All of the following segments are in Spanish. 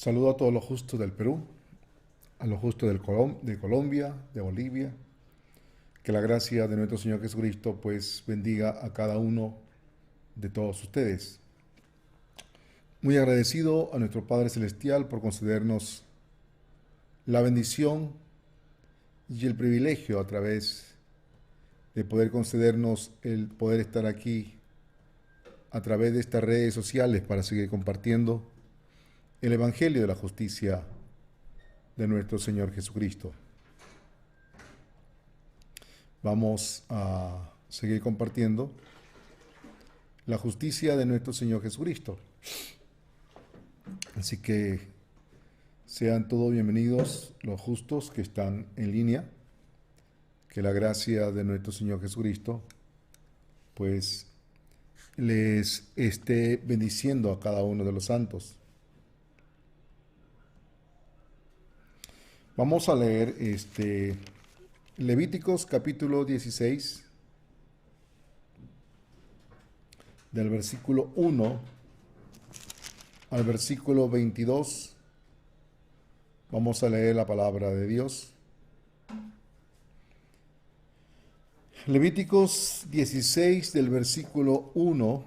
Saludo a todos los justos del Perú, a los justos de Colombia, de Bolivia. Que la gracia de nuestro Señor Jesucristo pues bendiga a cada uno de todos ustedes. Muy agradecido a nuestro Padre Celestial por concedernos la bendición y el privilegio a través de poder concedernos el poder estar aquí a través de estas redes sociales para seguir compartiendo el Evangelio de la justicia de nuestro Señor Jesucristo. Vamos a seguir compartiendo la justicia de nuestro Señor Jesucristo. Así que sean todos bienvenidos los justos que están en línea. Que la gracia de nuestro Señor Jesucristo pues les esté bendiciendo a cada uno de los santos. Vamos a leer Levíticos capítulo 16, del versículo 1 al versículo 22. Vamos a leer la palabra de Dios. Levíticos 16, del versículo 1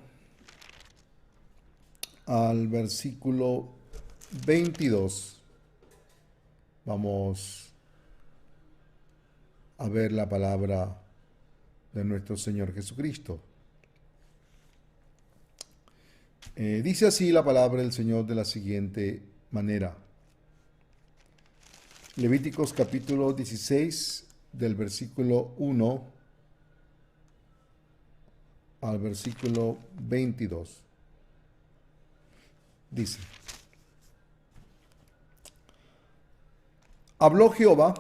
al versículo 22. Vamos a ver la palabra de nuestro Señor Jesucristo. Dice así la palabra del Señor de la siguiente manera. Levíticos capítulo 16, del versículo 1 al versículo 22. Dice: Habló Jehová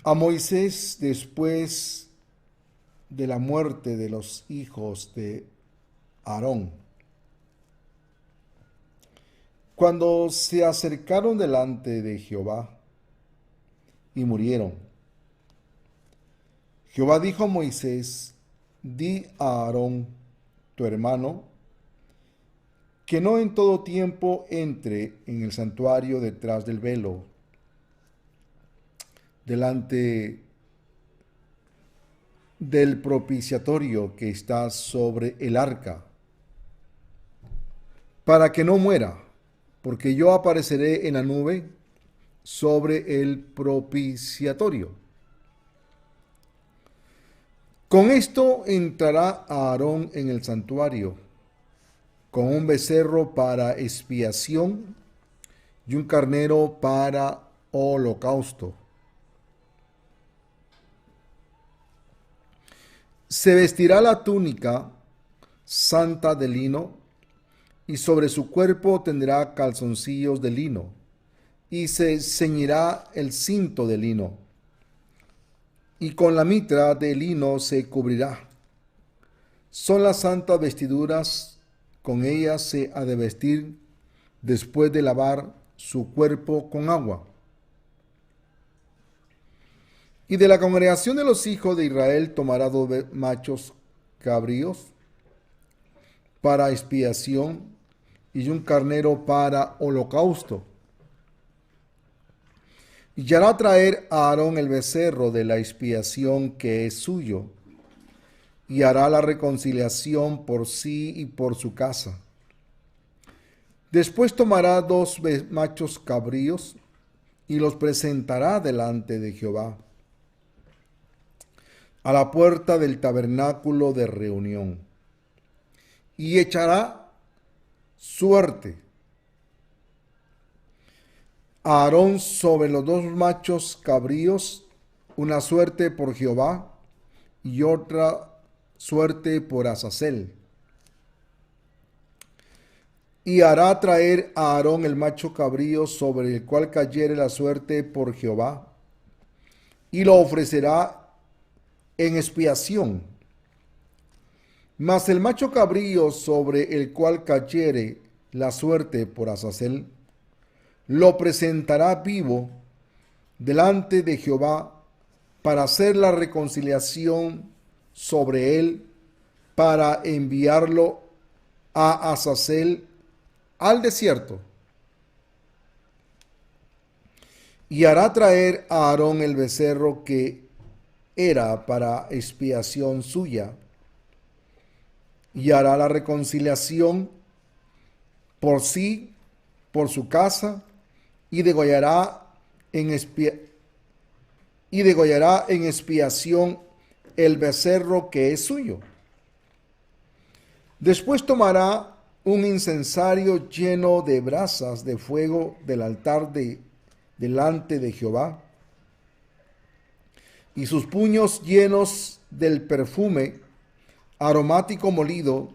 a Moisés después de la muerte de los hijos de Aarón, cuando se acercaron delante de Jehová y murieron. Jehová dijo a Moisés: Di a Aarón, tu hermano, que no en todo tiempo entre en el santuario detrás del velo, delante del propiciatorio que está sobre el arca, para que no muera, porque yo apareceré en la nube sobre el propiciatorio. Con esto entrará Aarón en el santuario, con un becerro para expiación y un carnero para holocausto. Se vestirá la túnica santa de lino, y sobre su cuerpo tendrá calzoncillos de lino, y se ceñirá el cinto de lino, y con la mitra de lino se cubrirá. Son las santas vestiduras, con ellas se ha de vestir después de lavar su cuerpo con agua. Y de la congregación de los hijos de Israel tomará 2 machos cabríos para expiación y un carnero para holocausto. Y hará traer a Aarón el becerro de la expiación que es suyo, y hará la reconciliación por sí y por su casa. Después tomará 2 machos cabríos y los presentará delante de Jehová a la puerta del tabernáculo de reunión, y echará suerte a Aarón sobre los 2 machos cabríos, una suerte por Jehová y otra suerte por Azazel. Y hará traer a Aarón el macho cabrío sobre el cual cayere la suerte por Jehová, y lo ofrecerá en expiación. Mas el macho cabrío sobre el cual cayere la suerte por Azazel, lo presentará vivo delante de Jehová para hacer la reconciliación sobre él para enviarlo a Azazel al desierto. Y hará traer a Aarón el becerro que era para expiación suya, y hará la reconciliación por sí, por su casa, y degollará en expiación el becerro que es suyo. Después tomará un incensario lleno de brasas de fuego del altar delante de Jehová, y sus puños llenos del perfume aromático molido,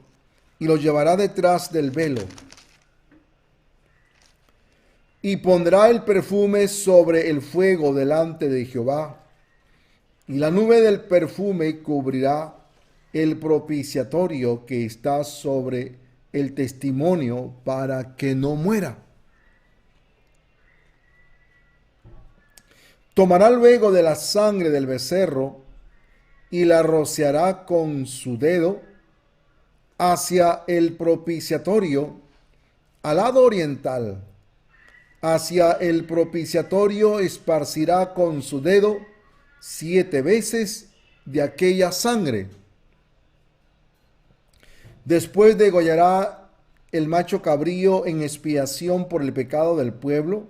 y lo llevará detrás del velo. Y pondrá el perfume sobre el fuego delante de Jehová, y la nube del perfume cubrirá el propiciatorio que está sobre el testimonio, para que no muera. Tomará luego de la sangre del becerro y la rociará con su dedo hacia el propiciatorio al lado oriental. Hacia el propiciatorio esparcirá con su dedo 7 veces de aquella sangre. Después degollará el macho cabrío en expiación por el pecado del pueblo,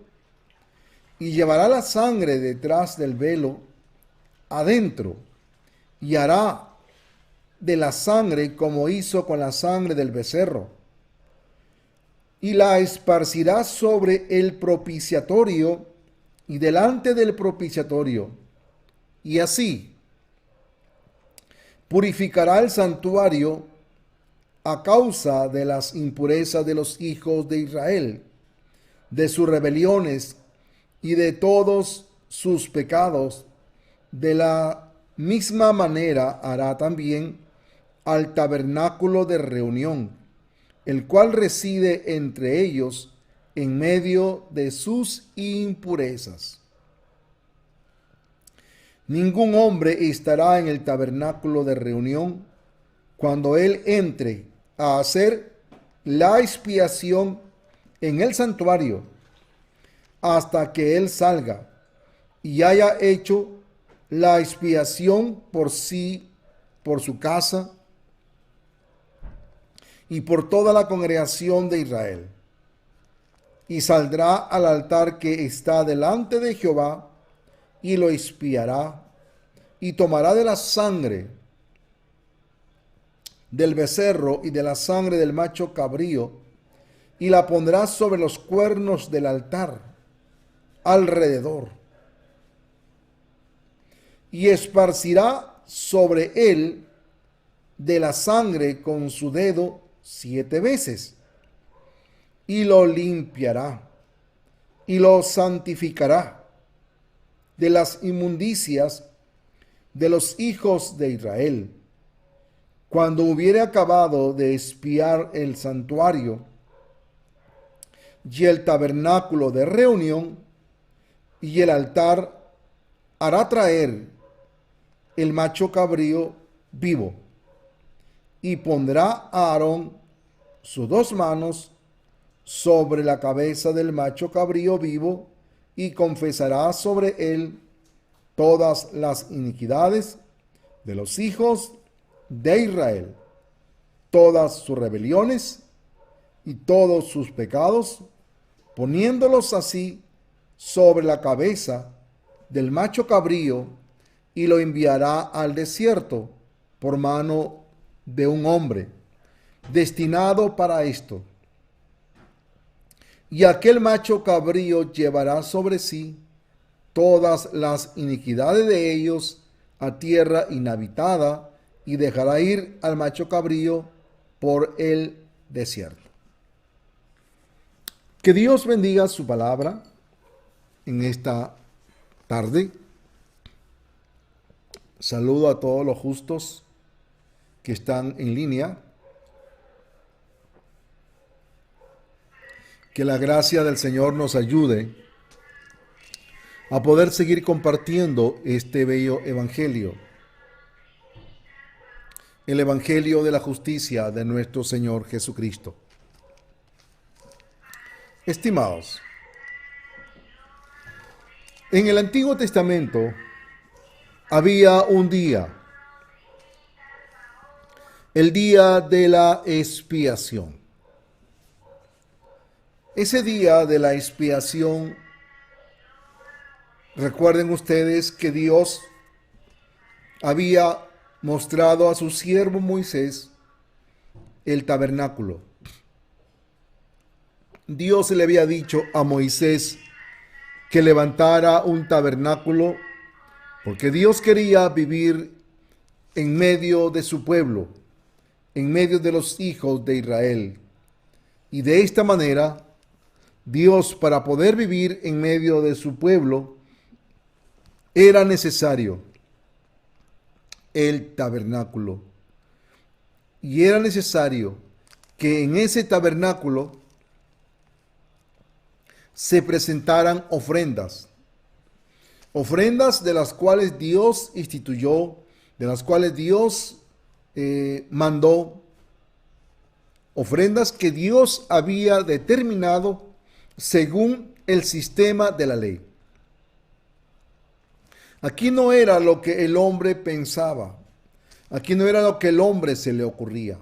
y llevará la sangre detrás del velo adentro, y hará de la sangre como hizo con la sangre del becerro, y la esparcirá sobre el propiciatorio y delante del propiciatorio, y así purificará el santuario a causa de las impurezas de los hijos de Israel, de sus rebeliones y de todos sus pecados. De la misma manera hará también al tabernáculo de reunión, el cual reside entre ellos en medio de sus impurezas. Ningún hombre estará en el tabernáculo de reunión cuando él entre a hacer la expiación en el santuario, hasta que él salga y haya hecho la expiación por sí, por su casa y por toda la congregación de Israel. Y saldrá al altar que está delante de Jehová y lo expiará, y tomará de la sangre del becerro y de la sangre del macho cabrío, y la pondrá sobre los cuernos del altar alrededor, y esparcirá sobre él de la sangre con su dedo 7 veces, y lo limpiará, y lo santificará de las inmundicias de los hijos de Israel. Cuando hubiere acabado de expiar el santuario y el tabernáculo de reunión y el altar, hará traer el macho cabrío vivo, y pondrá a Aarón sus 2 manos sobre la cabeza del macho cabrío vivo, y confesará sobre él todas las iniquidades de los hijos de Israel, todas sus rebeliones y todos sus pecados, poniéndolos así sobre la cabeza del macho cabrío, y lo enviará al desierto por mano de un hombre destinado para esto. Y aquel macho cabrío llevará sobre sí todas las iniquidades de ellos a tierra inhabitada, y dejará ir al macho cabrío por el desierto. Que Dios bendiga su palabra en esta tarde. Saludo a todos los justos que están en línea. Que la gracia del Señor nos ayude a poder seguir compartiendo este bello evangelio el Evangelio de la justicia de nuestro Señor Jesucristo. Estimados, en el Antiguo Testamento había un día, el día de la expiación. Ese día de la expiación, recuerden ustedes que Dios había mostrado a su siervo Moisés el tabernáculo. Dios le había dicho a Moisés que levantara un tabernáculo porque Dios quería vivir en medio de su pueblo, en medio de los hijos de Israel. Y de esta manera, Dios, para poder vivir en medio de su pueblo, era necesario el tabernáculo. Y era necesario que en ese tabernáculo se presentaran ofrendas. Ofrendas de las cuales Dios instituyó, de las cuales Dios mandó. Ofrendas que Dios había determinado según el sistema de la ley. Aquí no era lo que el hombre pensaba. Aquí no era lo que el hombre se le ocurría.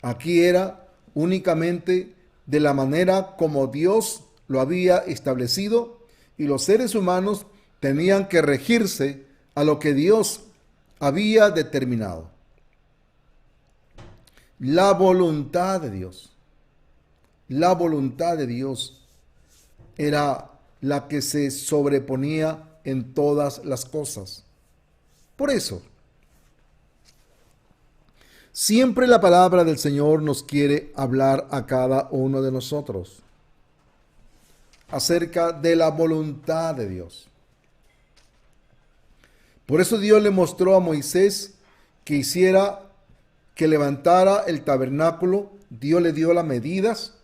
Aquí era únicamente de la manera como Dios lo había establecido, y los seres humanos tenían que regirse a lo que Dios había determinado. La voluntad de Dios. La voluntad de Dios era la que se sobreponía en todas las cosas. Por eso, siempre la palabra del Señor nos quiere hablar a cada uno de nosotros acerca de la voluntad de Dios. Por eso Dios le mostró a Moisés que levantara el tabernáculo. Dios le dio las medidas,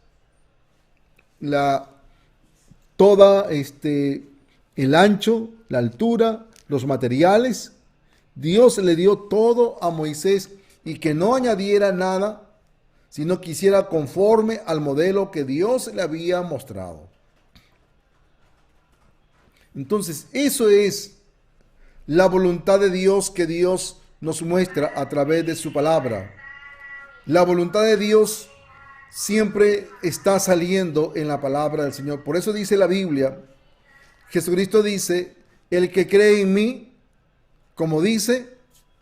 el ancho, la altura, los materiales. Dios le dio todo a Moisés, y que no añadiera nada, sino que hiciera conforme al modelo que Dios le había mostrado. Entonces, eso es la voluntad de Dios que Dios nos muestra a través de su palabra. La voluntad de Dios siempre está saliendo en la palabra del Señor. Por eso dice la Biblia, Jesucristo dice, el que cree en mí, como dice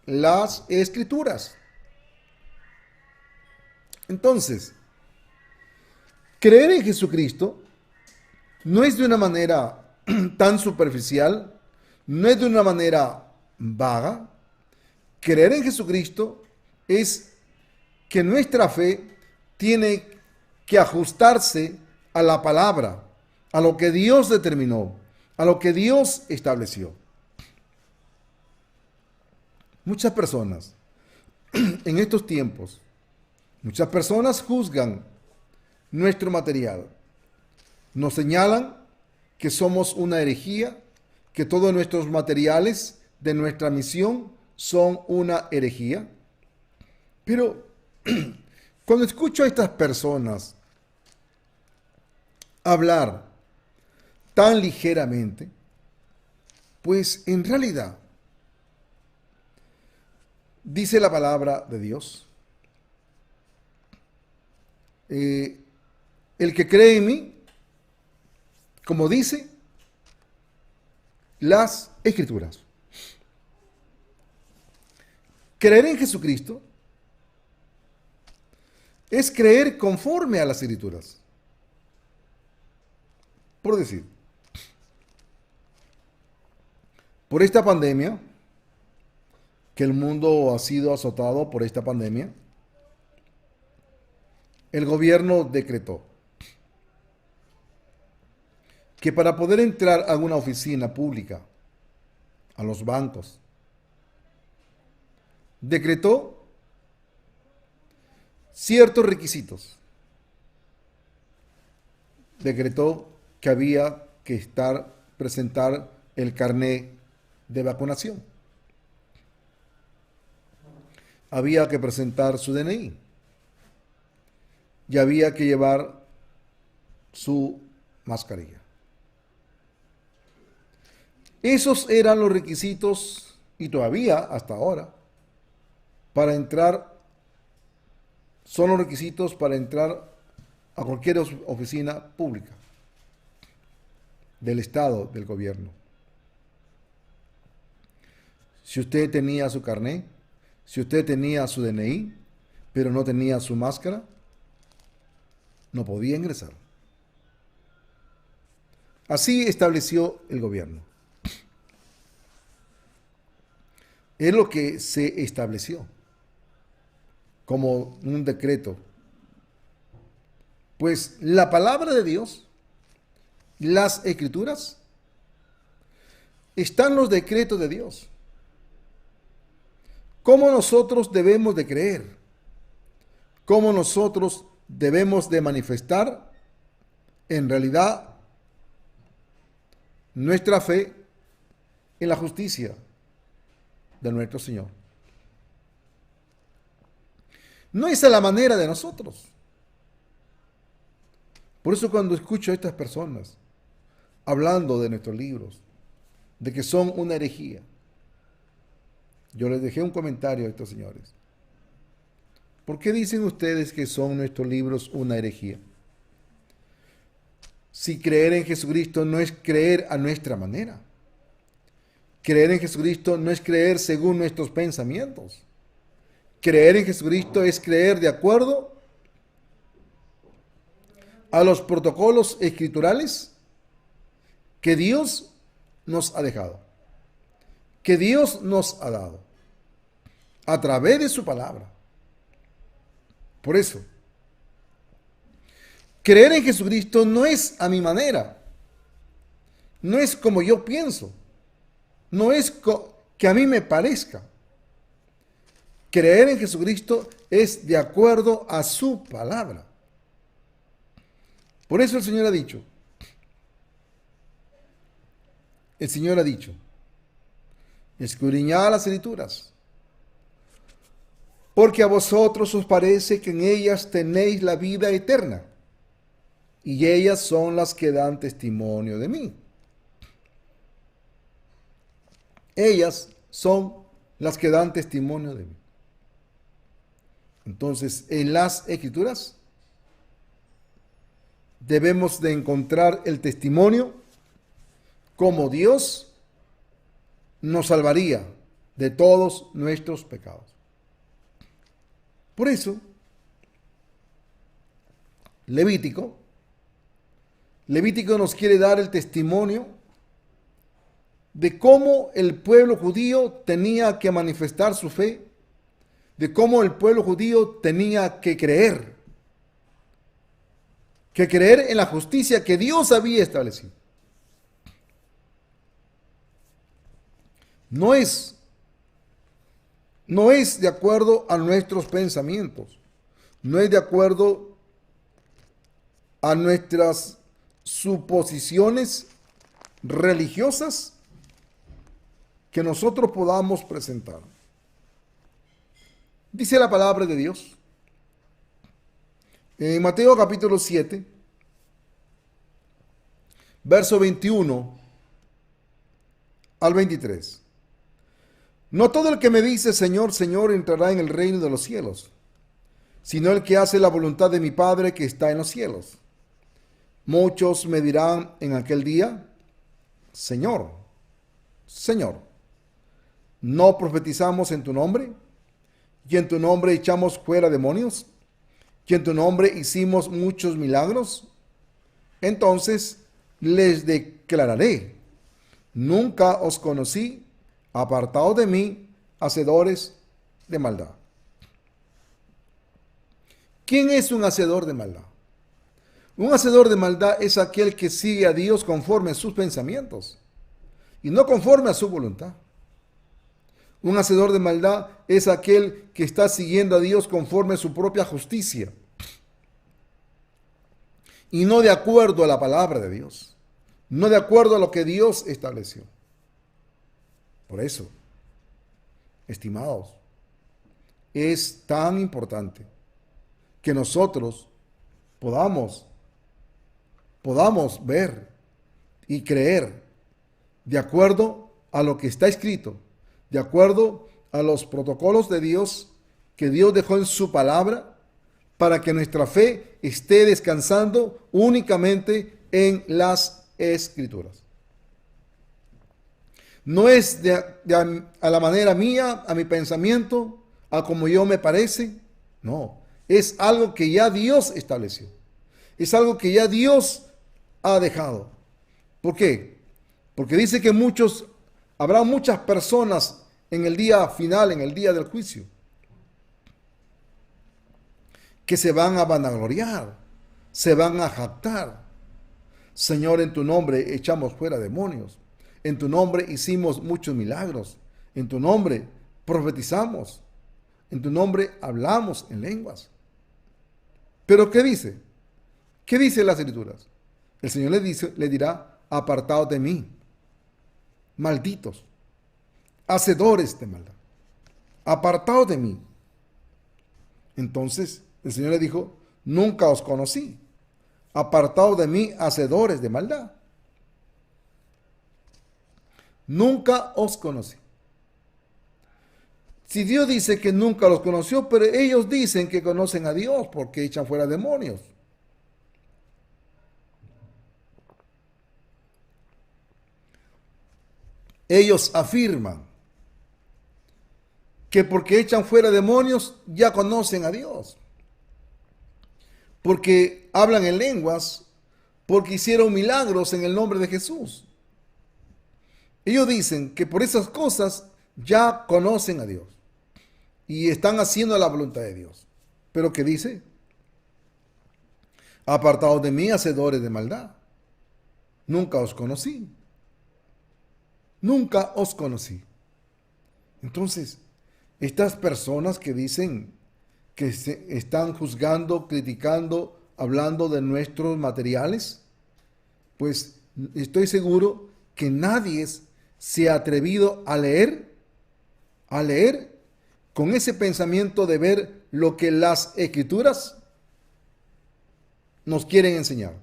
las Escrituras. Entonces, creer en Jesucristo no es de una manera tan superficial, no es de una manera vaga. Creer en Jesucristo es que nuestra fe tiene que ajustarse a la palabra, a lo que Dios determinó, a lo que Dios estableció. Muchas personas en estos tiempos, muchas personas juzgan nuestro material, nos señalan que somos una herejía, que todos nuestros materiales de nuestra misión son una herejía. Pero cuando escucho a estas personas hablar tan ligeramente, pues en realidad dice la palabra de Dios, el que cree en mí, como dice las Escrituras. Creer en Jesucristo es creer conforme a las Escrituras. Por decir, por esta pandemia, que el mundo ha sido azotado por esta pandemia, el gobierno decretó que para poder entrar a una oficina pública, a los bancos, decretó ciertos requisitos. Decretó que había que presentar el carnet de vacunación. había que presentar su DNI y había que llevar su mascarilla. Esos eran los requisitos, y todavía hasta ahora, para entrar, son los requisitos para entrar a cualquier oficina pública del Estado, del gobierno. Si usted tenía su carnet, si usted tenía su DNI, pero no tenía su máscara, no podía ingresar. Así estableció el gobierno. Es lo que se estableció como un decreto. Pues la palabra de Dios, las escrituras, están los decretos de Dios. ¿Cómo nosotros debemos de creer? ¿Cómo nosotros debemos de manifestar en realidad nuestra fe en la justicia de nuestro Señor? No es a la manera de nosotros. Por eso cuando escucho a estas personas hablando de nuestros libros, de que son una herejía, yo les dejé un comentario a estos señores. ¿Por qué dicen ustedes que son nuestros libros una herejía? Si creer en Jesucristo no es creer a nuestra manera. Creer en Jesucristo no es creer según nuestros pensamientos. Creer en Jesucristo es creer de acuerdo a los protocolos escriturales que Dios nos ha dejado, que Dios nos ha dado a través de su palabra. Por eso, creer en Jesucristo no es a mi manera, no es como yo pienso, no es que a mí me parezca. Creer en Jesucristo es de acuerdo a su palabra. Por eso el Señor ha dicho, escudriñad las Escrituras, porque a vosotros os parece que en ellas tenéis la vida eterna, y ellas son las que dan testimonio de mí. Ellas son las que dan testimonio de mí. Entonces, en las Escrituras debemos de encontrar el testimonio como Dios nos salvaría de todos nuestros pecados. Por eso, Levítico nos quiere dar el testimonio de cómo el pueblo judío tenía que manifestar su fe, de cómo el pueblo judío tenía que creer en la justicia que Dios había establecido. No es de acuerdo a nuestros pensamientos, no es de acuerdo a nuestras suposiciones religiosas que nosotros podamos presentar. Dice la palabra de Dios en Mateo capítulo 7, verso 21 al 23. No todo el que me dice Señor, Señor entrará en el reino de los cielos, sino el que hace la voluntad de mi Padre que está en los cielos. Muchos me dirán en aquel día, Señor, Señor, ¿no profetizamos en tu nombre? ¿Y en tu nombre echamos fuera demonios? ¿Y en tu nombre hicimos muchos milagros? Entonces les declararé, nunca os conocí, apartados de mí, hacedores de maldad. ¿Quién es un hacedor de maldad? Un hacedor de maldad es aquel que sigue a Dios conforme a sus pensamientos y no conforme a su voluntad. Un hacedor de maldad es aquel que está siguiendo a Dios conforme a su propia justicia y no de acuerdo a la palabra de Dios, no de acuerdo a lo que Dios estableció. Por eso, estimados, es tan importante que nosotros podamos ver y creer de acuerdo a lo que está escrito, de acuerdo a los protocolos de Dios que Dios dejó en su palabra, para que nuestra fe esté descansando únicamente en las Escrituras. No es a la manera mía, a mi pensamiento, a como yo me parece. No, es algo que ya Dios estableció. Es algo que ya Dios ha dejado. ¿Por qué? Porque dice que habrá muchas personas en el día final, en el día del juicio, que se van a vanagloriar, se van a jactar. Señor, en tu nombre echamos fuera demonios. En tu nombre hicimos muchos milagros. En tu nombre profetizamos. En tu nombre hablamos en lenguas. Pero ¿qué dice? ¿Qué dice las Escrituras? El Señor le dirá, apartados de mí, malditos, hacedores de maldad, apartados de mí. Entonces el Señor le dijo, nunca os conocí, apartados de mí, hacedores de maldad. Nunca os conocí. Si Dios dice que nunca los conoció, pero ellos dicen que conocen a Dios porque echan fuera demonios. Ellos afirman que porque echan fuera demonios ya conocen a Dios. Porque hablan en lenguas, porque hicieron milagros en el nombre de Jesús. Ellos dicen que por esas cosas ya conocen a Dios y están haciendo la voluntad de Dios. ¿Pero qué dice? Apartados de mí, hacedores de maldad. Nunca os conocí. Nunca os conocí. Entonces, estas personas que dicen que están juzgando, criticando, hablando de nuestros materiales, pues estoy seguro que nadie se ha atrevido a leer con ese pensamiento de ver lo que las Escrituras nos quieren enseñar.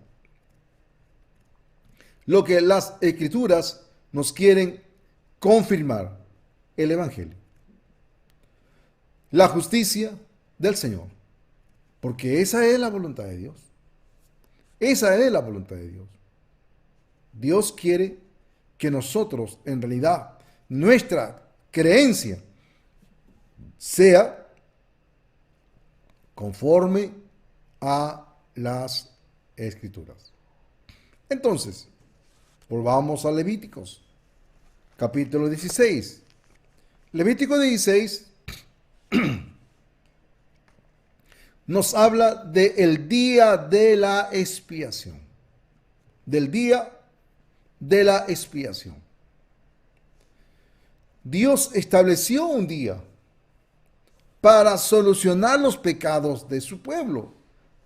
Lo que las Escrituras nos quieren confirmar, el Evangelio. La justicia del Señor. Porque esa es la voluntad de Dios. Esa es la voluntad de Dios. Dios quiere que nosotros, en realidad, nuestra creencia sea conforme a las Escrituras. Entonces, volvamos a Levíticos, capítulo 16. Levítico 16 nos habla del día de la expiación. Del día de la expiación. Dios estableció un día para solucionar los pecados de su pueblo,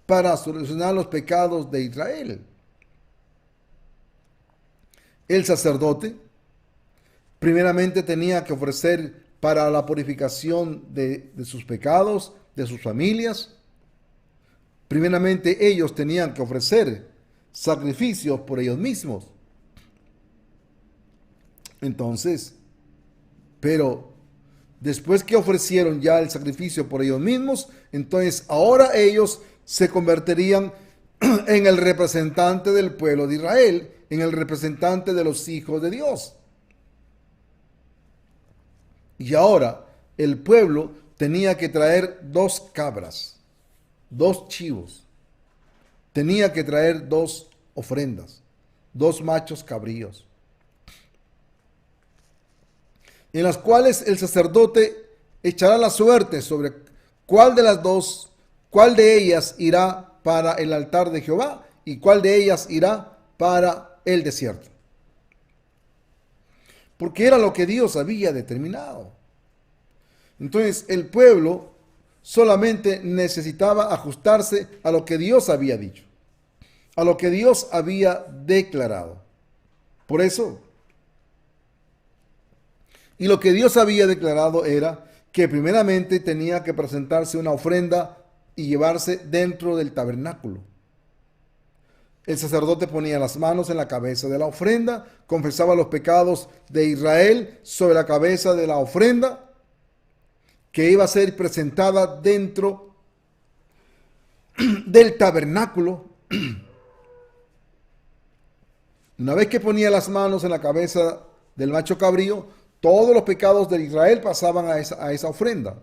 para solucionar los pecados de Israel. El sacerdote primeramente tenía que ofrecer para la purificación de sus pecados, de sus familias. Primeramente ellos tenían que ofrecer sacrificios por ellos mismos. Entonces, pero después que ofrecieron ya el sacrificio por ellos mismos, entonces ahora ellos se convertirían en el representante del pueblo de Israel, en el representante de los hijos de Dios. Y ahora el pueblo tenía que traer 2 cabras, 2 chivos. Tenía que traer 2 ofrendas, 2 machos cabríos, en las cuales el sacerdote echará la suerte sobre cuál de las 2, cuál de ellas irá para el altar de Jehová y cuál de ellas irá para el desierto. Porque era lo que Dios había determinado. Entonces el pueblo solamente necesitaba ajustarse a lo que Dios había dicho, a lo que Dios había declarado. Por eso, y lo que Dios había declarado era que primeramente tenía que presentarse una ofrenda y llevarse dentro del tabernáculo. El sacerdote ponía las manos en la cabeza de la ofrenda, confesaba los pecados de Israel sobre la cabeza de la ofrenda, que iba a ser presentada dentro del tabernáculo. Una vez que ponía las manos en la cabeza del macho cabrío, todos los pecados de Israel pasaban a esa ofrenda.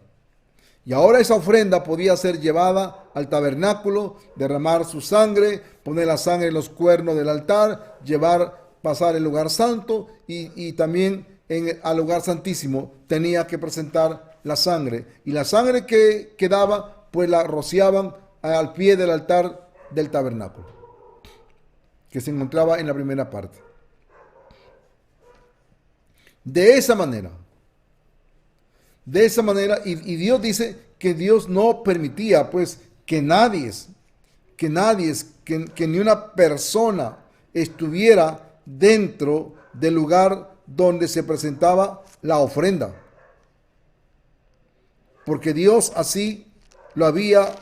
Y ahora esa ofrenda podía ser llevada al tabernáculo, derramar su sangre, poner la sangre en los cuernos del altar, pasar el lugar santo y también al lugar santísimo tenía que presentar la sangre. Y la sangre que quedaba, pues la rociaban al pie del altar del tabernáculo, que se encontraba en la primera parte. De esa manera, y Dios dice que Dios no permitía, pues, que ni una persona estuviera dentro del lugar donde se presentaba la ofrenda, porque Dios así lo había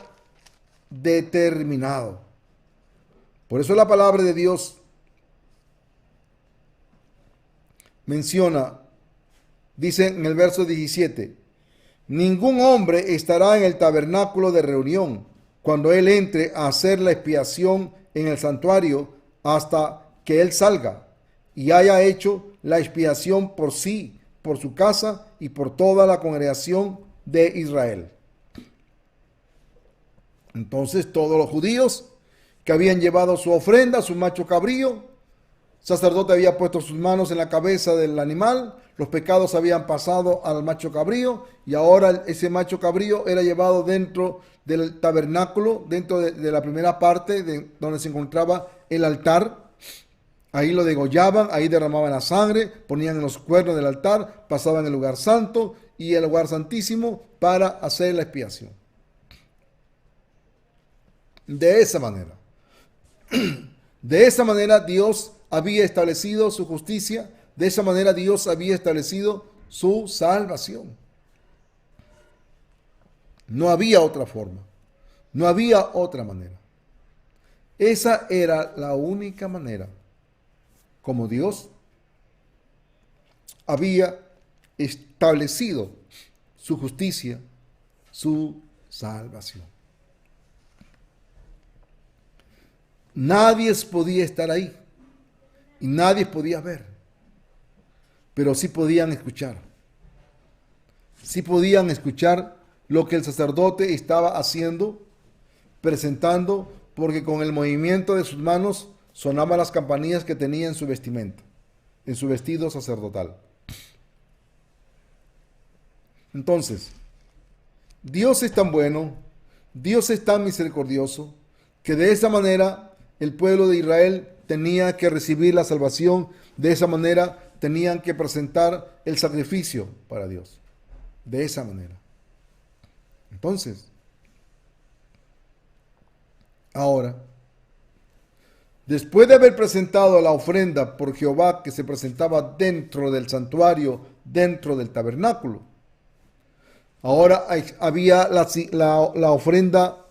determinado. Por eso la palabra de Dios menciona, dice en el verso 17, ningún hombre estará en el tabernáculo de reunión cuando él entre a hacer la expiación en el santuario hasta que él salga y haya hecho la expiación por sí, por su casa y por toda la congregación de Israel. Entonces todos los judíos que habían llevado su ofrenda, su macho cabrío, el sacerdote había puesto sus manos en la cabeza del animal, los pecados habían pasado al macho cabrío y ahora ese macho cabrío era llevado dentro del tabernáculo, dentro de la primera parte donde se encontraba el altar. Ahí lo degollaban, ahí derramaban la sangre, ponían en los cuernos del altar, pasaban el lugar santo y el lugar santísimo para hacer la expiación. De esa manera Dios había establecido su justicia, de esa manera Dios había establecido su salvación. No había otra forma, no había otra manera. Esa era la única manera como Dios había establecido su justicia, su salvación. Nadie podía estar ahí y nadie podía ver, pero sí podían escuchar. Sí podían escuchar lo que el sacerdote estaba haciendo, presentando, porque con el movimiento de sus manos sonaban las campanillas que tenía en su vestimenta, en su vestido sacerdotal. Entonces, Dios es tan bueno, Dios es tan misericordioso, que de esa manera el pueblo de Israel tenía que recibir la salvación, de esa manera tenían que presentar el sacrificio para Dios, de esa manera. Entonces, ahora, después de haber presentado la ofrenda por Jehová que se presentaba dentro del santuario, dentro del tabernáculo, ahora había la ofrenda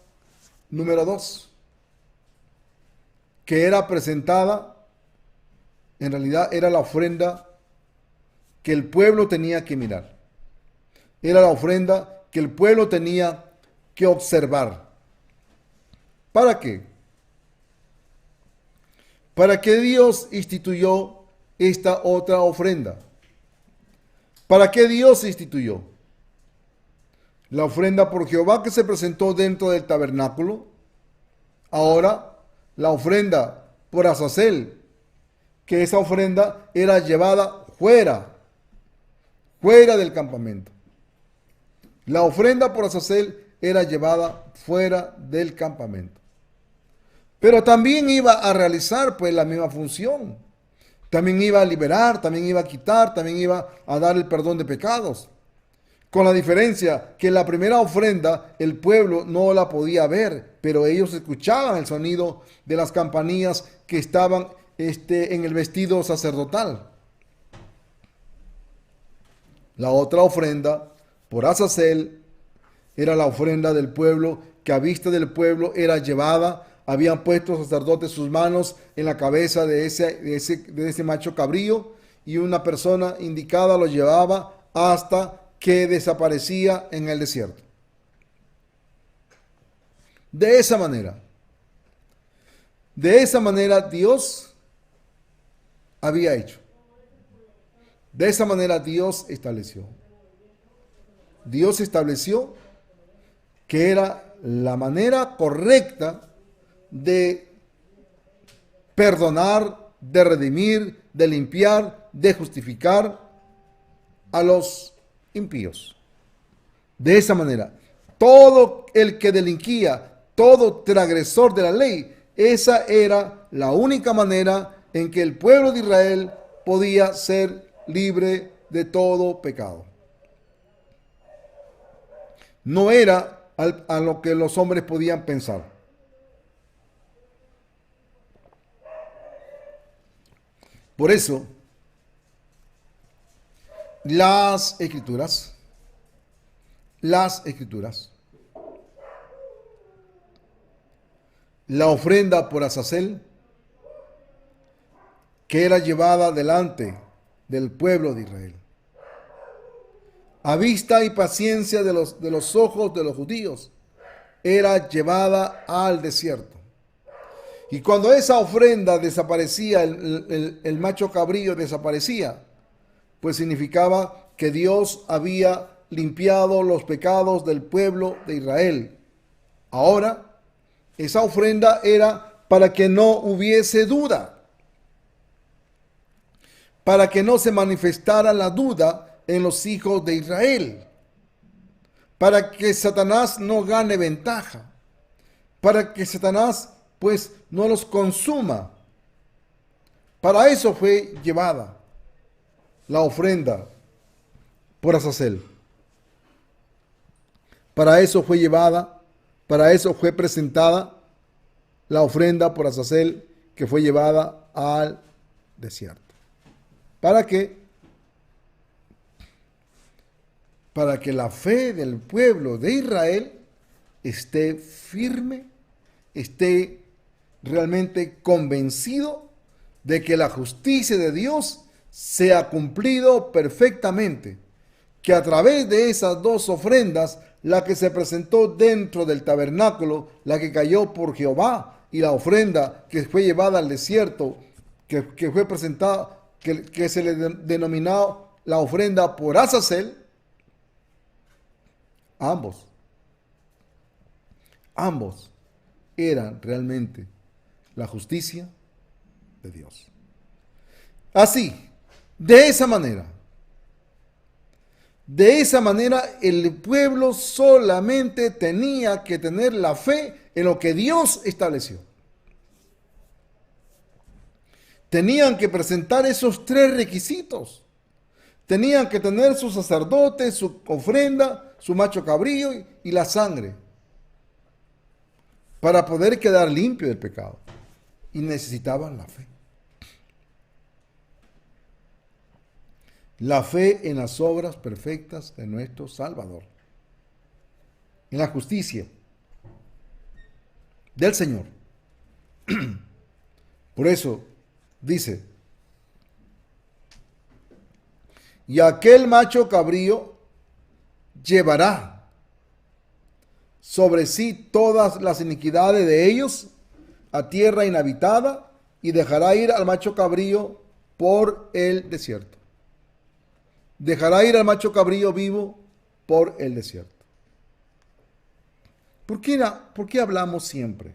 número 2, que era presentada, en realidad era la ofrenda que el pueblo tenía que mirar. Era la ofrenda que el pueblo tenía que observar. ¿Para qué? ¿Para qué Dios instituyó esta otra ofrenda? ¿Para qué Dios instituyó? La ofrenda por Jehová que se presentó dentro del tabernáculo. Ahora, la ofrenda por Azazel, que esa ofrenda era llevada fuera del campamento. La ofrenda por Azazel era llevada fuera del campamento. Pero también iba a realizar pues la misma función. También iba a liberar, también iba a quitar, también iba a dar el perdón de pecados. Con la diferencia que la primera ofrenda el pueblo no la podía ver, pero ellos escuchaban el sonido de las campanillas que estaban en el vestido sacerdotal. La otra ofrenda por Azazel era la ofrenda del pueblo, que a vista del pueblo era llevada. Habían puesto los sacerdotes sus manos en la cabeza de ese macho cabrío, y una persona indicada lo llevaba hasta que desaparecía en el desierto. De esa manera Dios había hecho. De esa manera Dios estableció. Dios estableció que era la manera correcta de perdonar, de redimir, de limpiar, de justificar a los impíos. De esa manera, todo el que delinquía, todo transgresor de la ley, esa era la única manera en que el pueblo de Israel podía ser libre de todo pecado. No era a lo que los hombres podían pensar. Por eso, las escrituras, la ofrenda por Azazel, que era llevada delante del pueblo de Israel, a vista y paciencia de los ojos de los judíos, era llevada al desierto. Y cuando esa ofrenda desaparecía, el macho cabrío desaparecía, pues significaba que Dios había limpiado los pecados del pueblo de Israel. Ahora, esa ofrenda era para que no hubiese duda, para que no se manifestara la duda en los hijos de Israel, para que Satanás no gane ventaja, para que Satanás pues no los consuma. Para eso fue llevada la ofrenda por Azazel. Para eso fue llevada, para eso fue presentada la ofrenda por Azazel, que fue llevada al desierto. ¿Para qué? Para que la fe del pueblo de Israel esté firme, esté realmente convencido de que la justicia de Dios se ha cumplido perfectamente, que a través de esas dos ofrendas, la que se presentó dentro del tabernáculo, la que cayó por Jehová, y la ofrenda que fue llevada al desierto, que fue presentada, que se le denominó la ofrenda por Azazel, ambos eran realmente la justicia de Dios. Así, de esa manera, el pueblo solamente tenía que tener la fe en lo que Dios estableció. Tenían que presentar esos tres requisitos. Tenían que tener sus sacerdotes, su ofrenda, su macho cabrío y la sangre, para poder quedar limpio del pecado. Y necesitaban la fe. La fe en las obras perfectas de nuestro Salvador. En la justicia del Señor. Por eso dice: y aquel macho cabrío llevará sobre sí todas las iniquidades de ellos a tierra inhabitada, y dejará ir al macho cabrío por el desierto. Dejará ir al macho cabrío vivo por el desierto. ¿Por qué hablamos siempre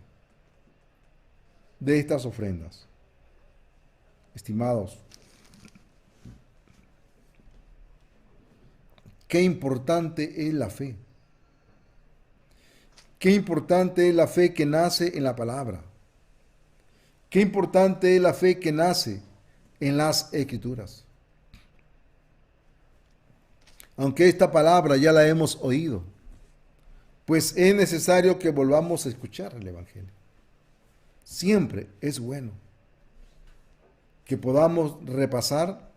de estas ofrendas? Estimados, qué importante es la fe. Qué importante es la fe que nace en la palabra. Qué importante es la fe que nace en las Escrituras. Aunque esta palabra ya la hemos oído, pues es necesario que volvamos a escuchar el Evangelio. Siempre es bueno que podamos repasar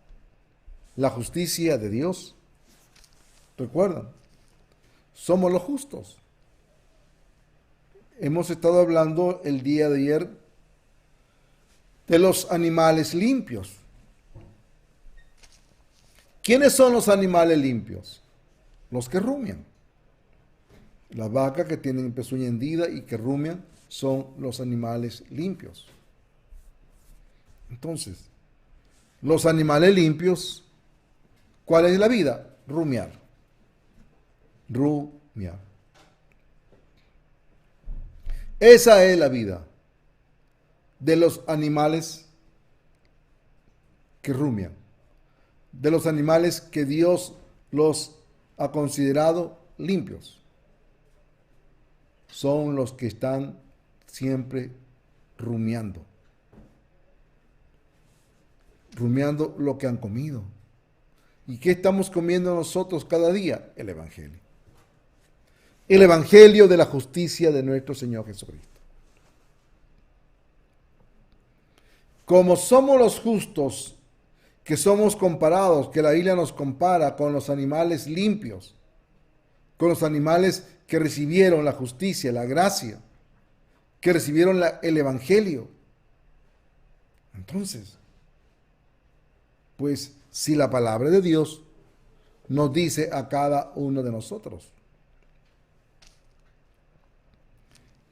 la justicia de Dios. ¿Recuerdan? somos los justos. Hemos estado hablando el día de ayer de los animales limpios. ¿Quiénes son los animales limpios? Los que rumian. Las vacas que tienen pezuña hendida y que rumian son los animales limpios. Entonces, los animales limpios, ¿cuál es la vida? Rumiar. Rumiar. Esa es la vida de los animales que rumian, de los animales que Dios los ha considerado limpios. Son los que están siempre rumiando. Rumiando lo que han comido. ¿Y qué estamos comiendo nosotros cada día? El Evangelio. El Evangelio de la justicia de nuestro Señor Jesucristo. Como somos los justos, que somos comparados, que la Biblia nos compara con los animales limpios, con los animales que recibieron la justicia, la gracia, que recibieron el Evangelio. Entonces, pues si la palabra de Dios nos dice a cada uno de nosotros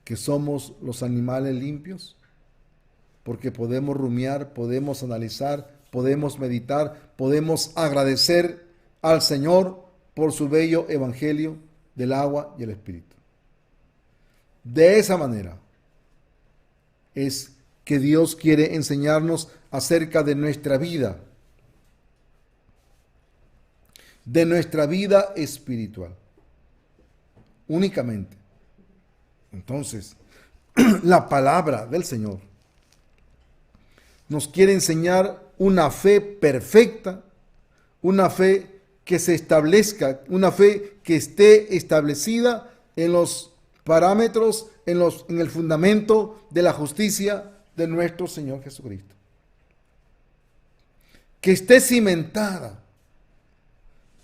que somos los animales limpios, porque podemos rumiar, podemos analizar, podemos meditar, podemos agradecer al Señor por su bello evangelio del agua y el espíritu. De esa manera es que Dios quiere enseñarnos acerca de nuestra vida espiritual, únicamente. Entonces, la palabra del Señor nos quiere enseñar una fe perfecta, una fe que se establezca, una fe que esté establecida en los parámetros, en el fundamento de la justicia de nuestro Señor Jesucristo. Que esté cimentada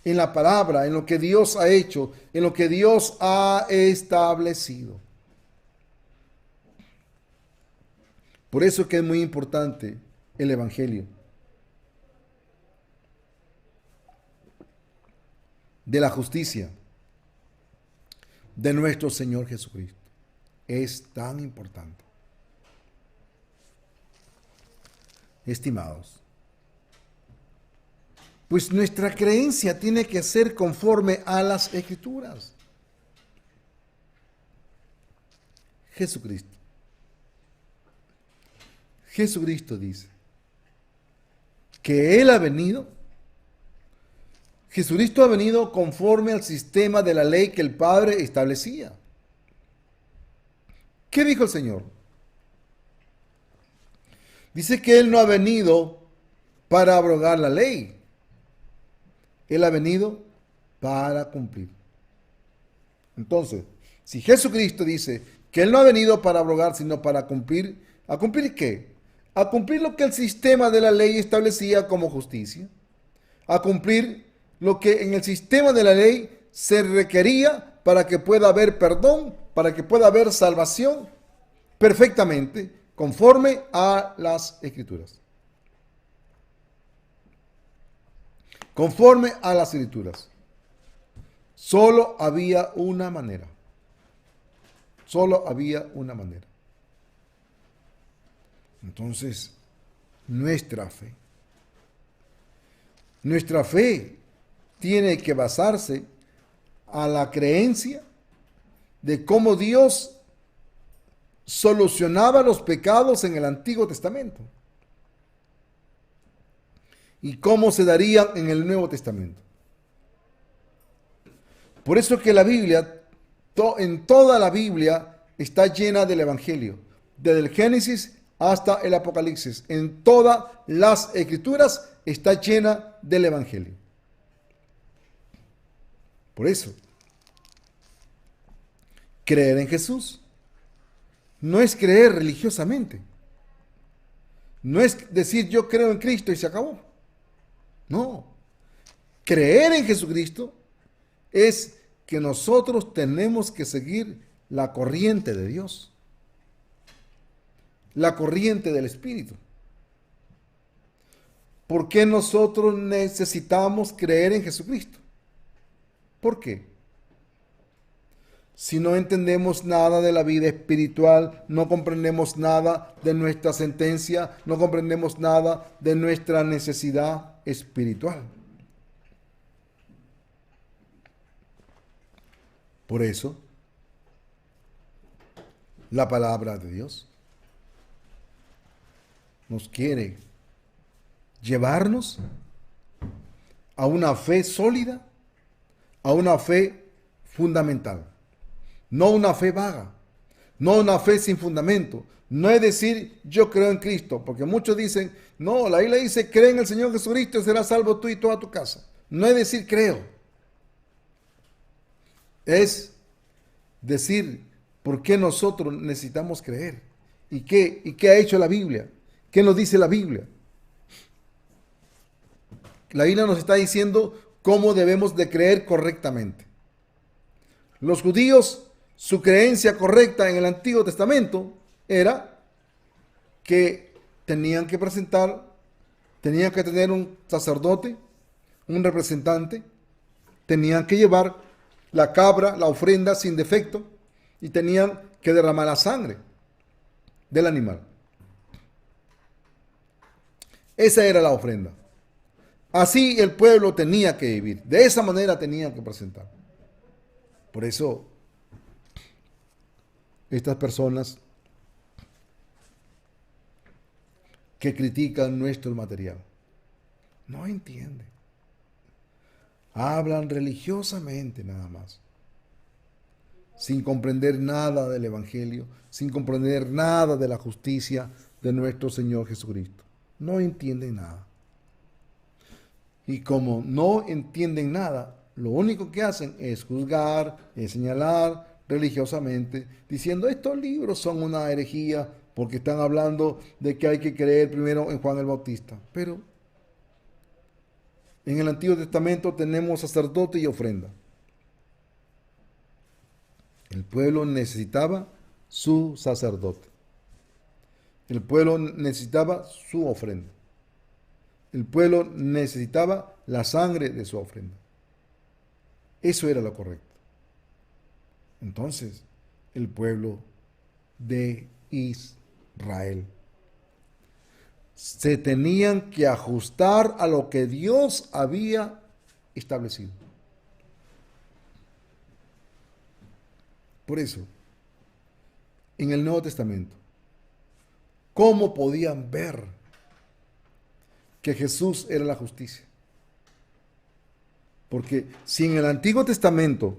en la palabra, en lo que Dios ha hecho, en lo que Dios ha establecido. Por eso es que es muy importante el Evangelio de la justicia de nuestro Señor Jesucristo. Es tan importante. Estimados, pues nuestra creencia tiene que ser conforme a las Escrituras. Jesucristo dice que Él ha venido. Jesucristo ha venido conforme al sistema de la ley que el Padre establecía. ¿Qué dijo el Señor? Dice que Él no ha venido para abrogar la ley. Él ha venido para cumplir. Entonces, si Jesucristo dice que Él no ha venido para abrogar, sino para cumplir, ¿a cumplir qué? A cumplir lo que el sistema de la ley establecía como justicia. A cumplir lo que en el sistema de la ley se requería para que pueda haber perdón, para que pueda haber salvación, perfectamente, conforme a las Escrituras. Conforme a las Escrituras. Solo había una manera. Solo había una manera. Entonces, nuestra fe tiene que basarse a la creencia de cómo Dios solucionaba los pecados en el Antiguo Testamento y cómo se darían en el Nuevo Testamento. Por eso que la Biblia, en toda la Biblia, está llena del Evangelio, desde el Génesis hasta el Apocalipsis. En todas las Escrituras está llena del Evangelio. Por eso, creer en Jesús no es creer religiosamente. No es decir yo creo en Cristo y se acabó. No. Creer en Jesucristo es que nosotros tenemos que seguir la corriente de Dios, la corriente del Espíritu. ¿Por qué nosotros necesitamos creer en Jesucristo? ¿Por qué? Si no entendemos nada de la vida espiritual, no comprendemos nada de nuestra sentencia, no comprendemos nada de nuestra necesidad espiritual. Por eso, la palabra de Dios nos quiere llevarnos a una fe sólida, a una fe fundamental. No una fe vaga, no una fe sin fundamento. No es decir, yo creo en Cristo, porque muchos dicen, no, la Biblia dice, cree en el Señor Jesucristo y serás salvo tú y toda tu casa. No es decir creo. Es decir, ¿por qué nosotros necesitamos creer? ¿Y qué ha hecho la Biblia? ¿Qué nos dice la Biblia? La Biblia nos está diciendo cómo debemos de creer correctamente. Los judíos, su creencia correcta en el Antiguo Testamento era que tenían que tener un sacerdote, un representante, tenían que llevar la cabra, la ofrenda sin defecto, y tenían que derramar la sangre del animal. Esa era la ofrenda. Así el pueblo tenía que vivir. De esa manera tenían que presentar. Por eso, estas personas que critican nuestro material no entienden. Hablan religiosamente nada más, sin comprender nada del Evangelio, sin comprender nada de la justicia de nuestro Señor Jesucristo. No entienden nada. Y como no entienden nada, lo único que hacen es juzgar, es señalar religiosamente, diciendo estos libros son una herejía porque están hablando de que hay que creer primero en Juan el Bautista. Pero en el Antiguo Testamento tenemos sacerdote y ofrenda. El pueblo necesitaba su sacerdote. El pueblo necesitaba su ofrenda. El pueblo necesitaba la sangre de su ofrenda. Eso era lo correcto. Entonces, el pueblo de Israel se tenían que ajustar a lo que Dios había establecido. Por eso, en el Nuevo Testamento, ¿cómo podían ver que Jesús era la justicia? Porque si en el Antiguo Testamento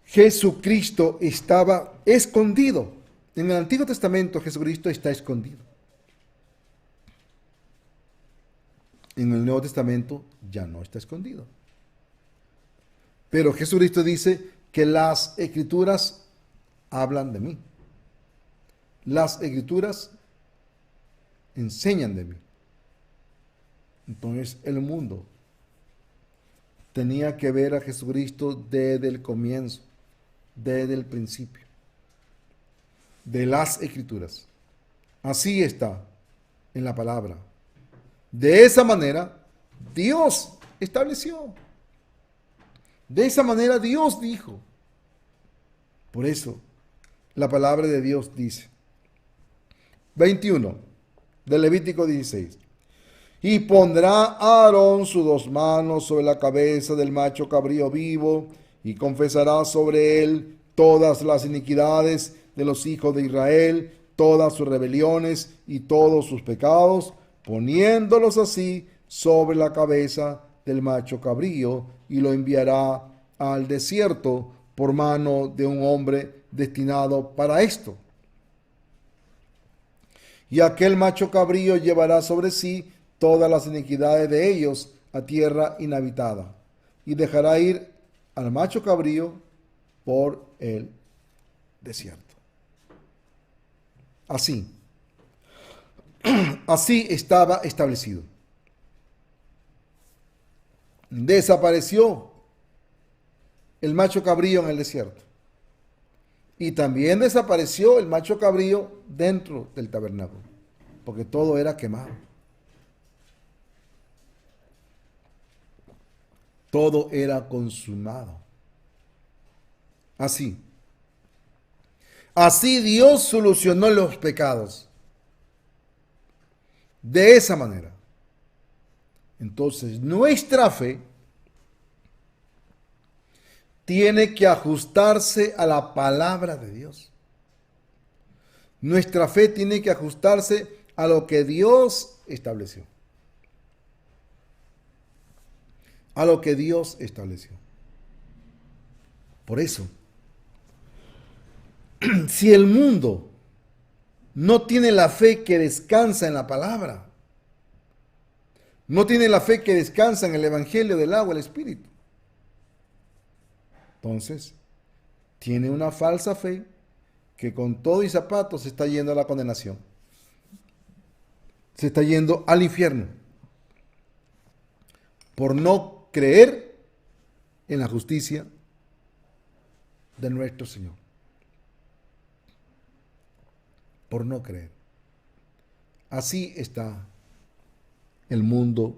Jesucristo estaba escondido, en el Antiguo Testamento Jesucristo está escondido. En el Nuevo Testamento ya no está escondido. Pero Jesucristo dice que las Escrituras hablan de mí. Las Escrituras enseñan de mí. Entonces el mundo tenía que ver a Jesucristo desde el comienzo, desde el principio, de las Escrituras. Así está en la palabra. De esa manera, Dios estableció. De esa manera, Dios dijo. Por eso, la palabra de Dios dice, 21, de Levítico 16. Y pondrá Aarón sus dos manos sobre la cabeza del macho cabrío vivo, y confesará sobre él todas las iniquidades de los hijos de Israel, todas sus rebeliones y todos sus pecados, poniéndolos así sobre la cabeza del macho cabrío, y lo enviará al desierto por mano de un hombre destinado para esto. Y aquel macho cabrío llevará sobre sí todas las iniquidades de ellos a tierra inhabitada, y dejará ir al macho cabrío por el desierto. Así estaba establecido. Desapareció el macho cabrío en el desierto. Y también desapareció el macho cabrío dentro del tabernáculo, porque todo era quemado. Todo era consumado. Así. Así Dios solucionó los pecados. De esa manera. Entonces, nuestra fe tiene que ajustarse a la palabra de Dios. Nuestra fe tiene que ajustarse a lo que Dios estableció. A lo que Dios estableció. Por eso, si el mundo no tiene la fe que descansa en la palabra, no tiene la fe que descansa en el Evangelio del agua y el Espíritu, entonces tiene una falsa fe que con todo y zapatos se está yendo a la condenación. Se está yendo al infierno por no creer en la justicia de nuestro Señor. Por no creer. Así está el mundo.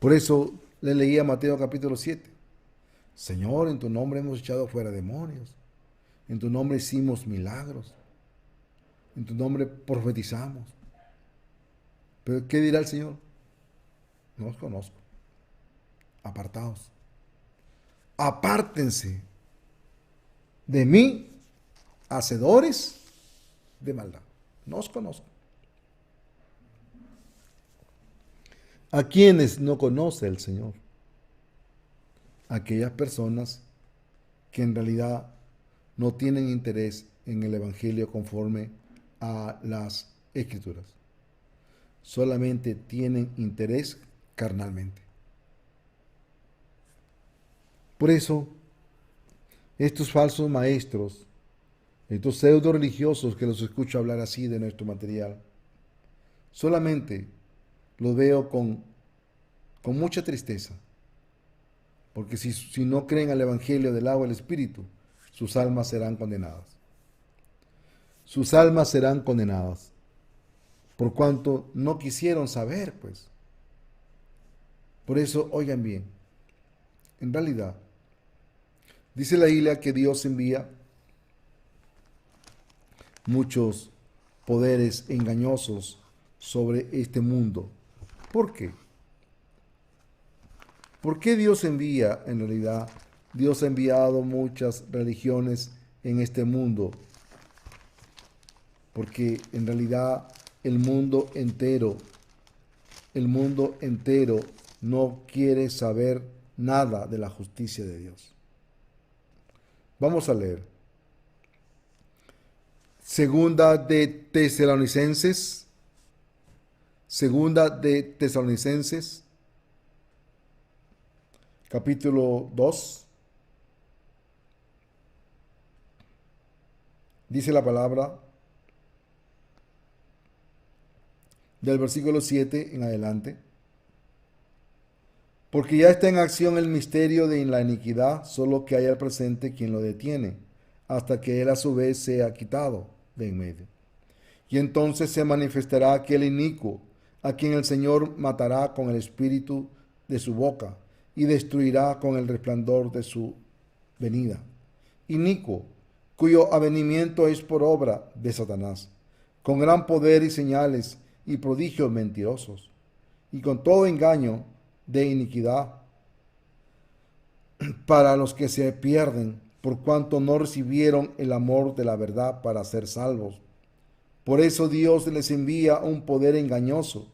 Por eso le leía Mateo capítulo 7. Señor, en tu nombre hemos echado fuera demonios. En tu nombre hicimos milagros. En tu nombre profetizamos. Pero ¿qué dirá el Señor? No os conozco. Apartaos. Apártense de mí, hacedores de maldad. No os conozco. ¿A quienes no conoce el Señor? Aquellas personas que en realidad no tienen interés en el Evangelio conforme a las Escrituras. Solamente tienen interés carnalmente. Por eso, estos falsos maestros, estos pseudo religiosos que los escucho hablar así de nuestro material, solamente los veo con mucha tristeza. Porque si no creen al Evangelio del agua y el Espíritu, sus almas serán condenadas. Sus almas serán condenadas. Por cuanto no quisieron saber, pues. Por eso, oigan bien. En realidad, dice la Biblia que Dios envía muchos poderes engañosos sobre este mundo. ¿Por qué? ¿Por qué Dios envía? En realidad, Dios ha enviado muchas religiones en este mundo. Porque en realidad el mundo entero no quiere saber nada de la justicia de Dios. Vamos a leer. Segunda de Tesalonicenses, capítulo 2. Dice la palabra del versículo 7 en adelante. Porque ya está en acción el misterio de la iniquidad, solo que hay al presente quien lo detiene, hasta que él a su vez sea quitado de en medio. Y entonces se manifestará aquel inicuo, a quien el Señor matará con el espíritu de su boca, y destruirá con el resplandor de su venida. Inicuo, cuyo avenimiento es por obra de Satanás, con gran poder y señales y prodigios mentirosos, y con todo engaño de iniquidad para los que se pierden, por cuanto no recibieron el amor de la verdad para ser salvos. Por eso Dios les envía un poder engañoso,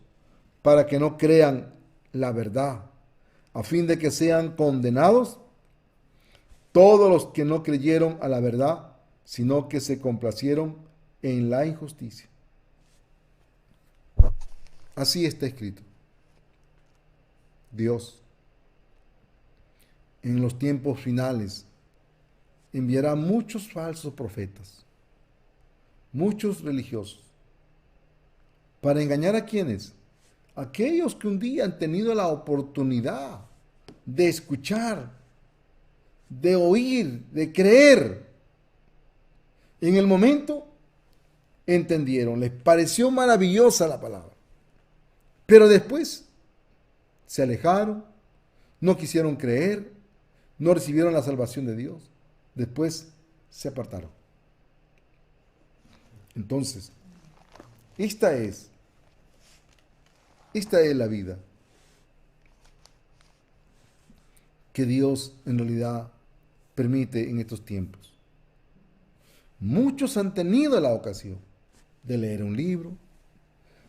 para que no crean la verdad, a fin de que sean condenados todos los que no creyeron a la verdad, sino que se complacieron en la injusticia. Así está escrito. Dios, en los tiempos finales, enviará muchos falsos profetas, muchos religiosos, para engañar a quienes, aquellos que un día han tenido la oportunidad de escuchar de oír, de creer. En el momento entendieron, les pareció maravillosa la palabra. Pero después se alejaron, no quisieron creer, no recibieron la salvación de Dios. Después se apartaron. Entonces, esta es la vida que Dios en realidad permite en estos tiempos. Muchos han tenido la ocasión de leer un libro,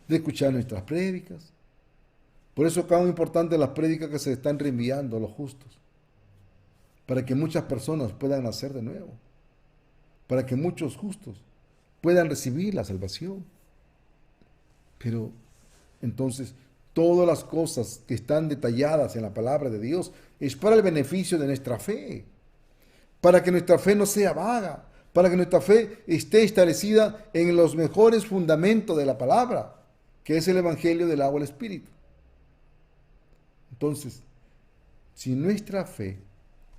de escuchar nuestras prédicas. Por eso es tan importante las prédicas que se están reenviando a los justos, para que muchas personas puedan nacer de nuevo, para que muchos justos puedan recibir la salvación. Pero entonces, todas las cosas que están detalladas en la palabra de Dios es para el beneficio de nuestra fe, para que nuestra fe no sea vaga, para que nuestra fe esté establecida en los mejores fundamentos de la palabra, que es el Evangelio del agua y el Espíritu. Entonces, si nuestra fe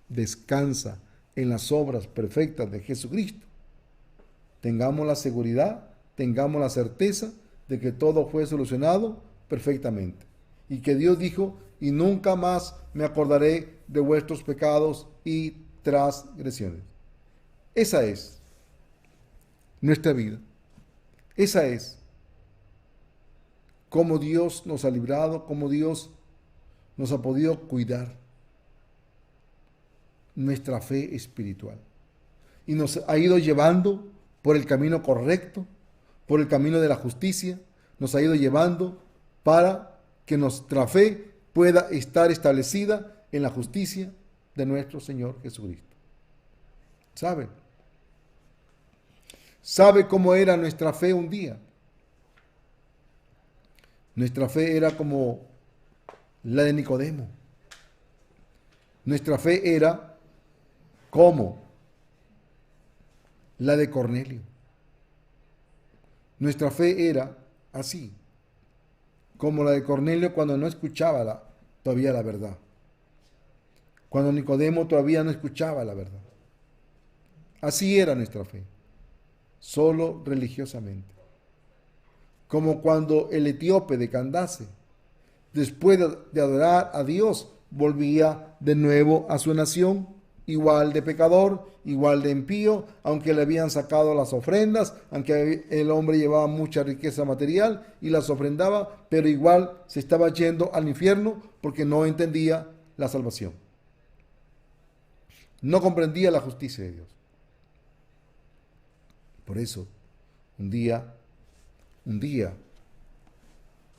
descansa en las obras perfectas de Jesucristo, tengamos la seguridad, tengamos la certeza de que todo fue solucionado perfectamente. Y que Dios dijo, y nunca más me acordaré de vuestros pecados y transgresiones. Esa es nuestra vida. Esa es cómo Dios nos ha librado, cómo Dios nos ha podido cuidar. Nuestra fe espiritual. Y nos ha ido llevando por el camino correcto, por el camino de la justicia, nos ha ido llevando para que nuestra fe pueda estar establecida en la justicia de nuestro Señor Jesucristo. ¿Sabe? ¿Sabe cómo era nuestra fe un día? Nuestra fe era como la de Nicodemo. Nuestra fe era como la de Cornelio. Nuestra fe era así, como la de Cornelio cuando no escuchaba todavía la verdad. Cuando Nicodemo todavía no escuchaba la verdad. Así era nuestra fe, solo religiosamente. Como cuando el etíope de Candace, después de adorar a Dios, volvía de nuevo a su nación, igual de pecador, igual de impío, aunque le habían sacado las ofrendas, aunque el hombre llevaba mucha riqueza material y las ofrendaba, pero igual se estaba yendo al infierno porque no entendía la salvación. No comprendía la justicia de Dios. Por eso, un día,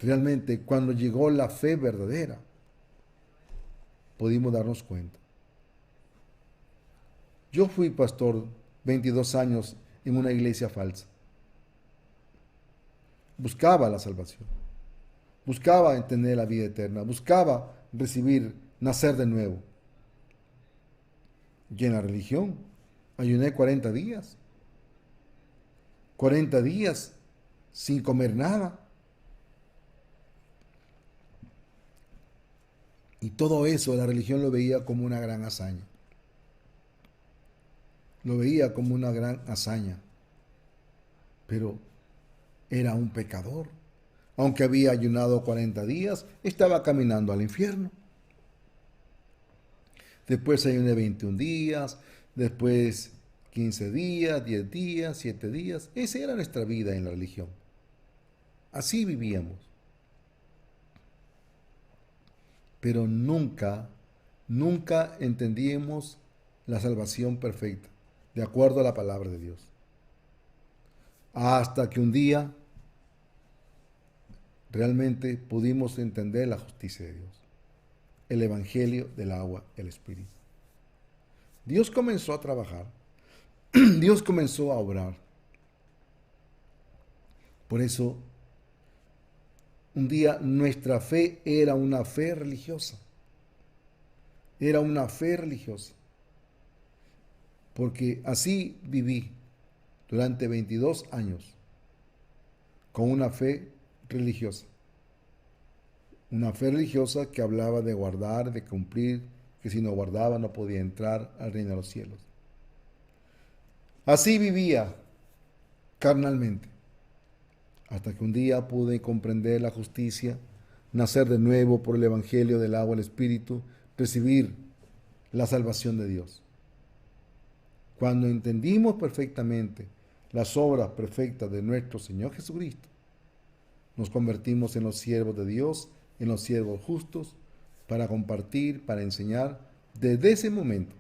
realmente cuando llegó la fe verdadera, pudimos darnos cuenta. Yo fui pastor 22 años en una iglesia falsa. Buscaba la salvación. Buscaba entender la vida eterna. Buscaba nacer de nuevo. Y en la religión ayuné 40 días. 40 días sin comer nada. Y todo eso la religión lo veía como una gran hazaña. Lo veía como una gran hazaña. Pero era un pecador. Aunque había ayunado 40 días, estaba caminando al infierno. Después ayuné 21 días, después 15 días, 10 días, 7 días. Esa era nuestra vida en la religión. Así vivíamos. Pero nunca entendíamos la salvación perfecta, de acuerdo a la palabra de Dios. Hasta que un día realmente pudimos entender la justicia de Dios, el Evangelio del agua, el Espíritu. Dios comenzó a trabajar, Dios comenzó a obrar. Por eso, un día nuestra fe era una fe religiosa. Era una fe religiosa. Porque así viví durante 22 años con una fe religiosa. Una fe religiosa que hablaba de guardar, de cumplir que si no guardaba no podía entrar al reino de los cielos. Así vivía carnalmente, hasta que un día pude comprender la justicia, nacer de nuevo por el Evangelio del agua y el Espíritu, recibir la salvación de Dios. Cuando entendimos perfectamente las obras perfectas de nuestro Señor Jesucristo, nos convertimos en los siervos de Dios, en los siervos justos, para compartir, para enseñar. Desde ese momento,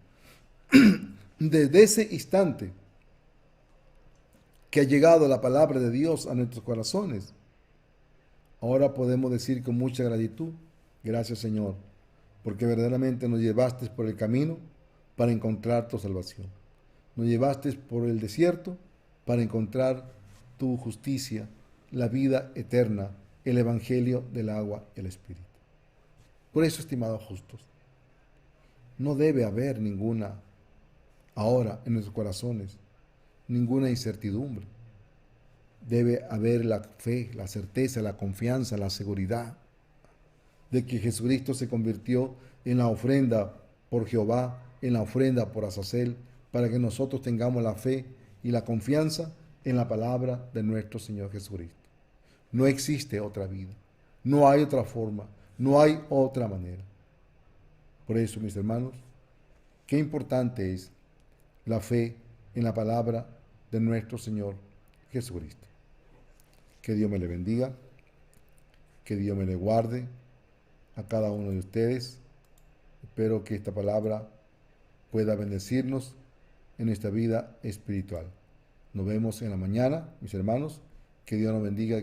desde ese instante que ha llegado la palabra de Dios a nuestros corazones, ahora podemos decir con mucha gratitud: gracias, Señor, porque verdaderamente nos llevaste por el camino para encontrar tu salvación. Nos llevaste por el desierto para encontrar tu justicia, la vida eterna, el Evangelio del agua y el Espíritu. Por eso, estimados justos, no debe haber ninguna, ahora en nuestros corazones, ninguna incertidumbre. Debe haber la fe, la certeza, la confianza, la seguridad de que Jesucristo se convirtió en la ofrenda por Jehová, en la ofrenda por Azazel, para que nosotros tengamos la fe y la confianza en la palabra de nuestro Señor Jesucristo. No existe otra vida, no hay otra forma, no hay otra manera. Por eso, mis hermanos, qué importante es la fe en la palabra de nuestro Señor Jesucristo. Que Dios me le bendiga, que Dios me le guarde a cada uno de ustedes. Espero que esta palabra pueda bendecirnos en nuestra vida espiritual. Nos vemos en la mañana, mis hermanos. Que Dios nos bendiga.